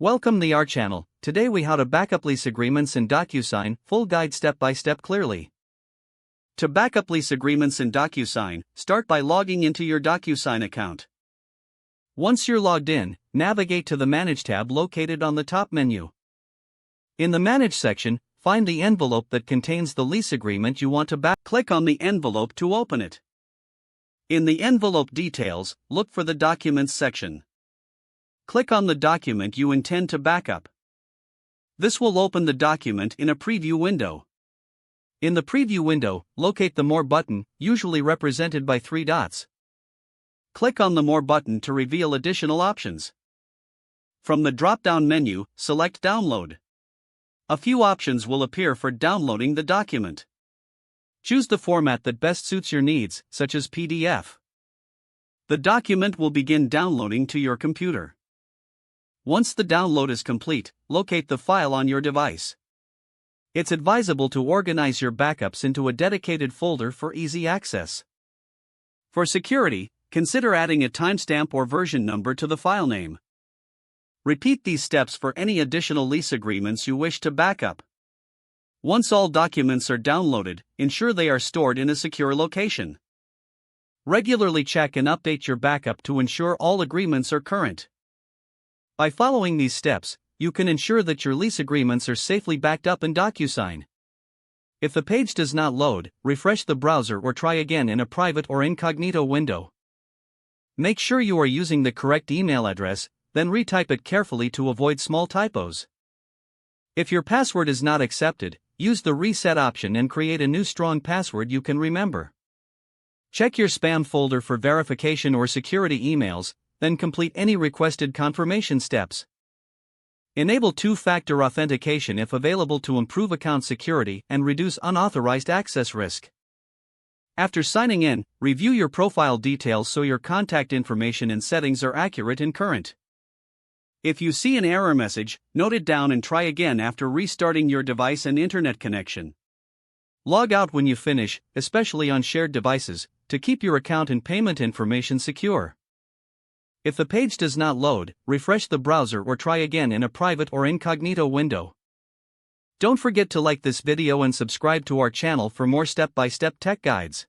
Welcome to our channel. Today we how to backup lease agreements in DocuSign, full guide step by step clearly. To backup lease agreements in DocuSign, start by logging into your DocuSign account. Once you're logged in, navigate to the Manage tab located on the top menu. In the Manage section, find the envelope that contains the lease agreement you want to back. Click on the envelope to open it. In the envelope details, look for the Documents section. Click on the document you intend to backup. This will open the document in a preview window. In the preview window, locate the More button, usually represented by 3 dots. Click on the More button to reveal additional options. From the drop-down menu, select Download. A few options will appear for downloading the document. Choose the format that best suits your needs, such as PDF. The document will begin downloading to your computer. Once the download is complete, locate the file on your device. It's advisable to organize your backups into a dedicated folder for easy access. For security, consider adding a timestamp or version number to the file name. Repeat these steps for any additional lease agreements you wish to backup. Once all documents are downloaded, ensure they are stored in a secure location. Regularly check and update your backup to ensure all agreements are current. By following these steps, you can ensure that your lease agreements are safely backed up in DocuSign. If the page does not load, refresh the browser or try again in a private or incognito window. Make sure you are using the correct email address, then retype it carefully to avoid small typos. If your password is not accepted, use the reset option and create a new strong password you can remember. Check your spam folder for verification or security emails, then complete any requested confirmation steps. Enable two-factor authentication if available to improve account security and reduce unauthorized access risk. After signing in, review your profile details so your contact information and settings are accurate and current. If you see an error message, note it down and try again after restarting your device and internet connection. Log out when you finish, especially on shared devices, to keep your account and payment information secure. If the page does not load, refresh the browser or try again in a private or incognito window. Don't forget to like this video and subscribe to our channel for more step-by-step tech guides.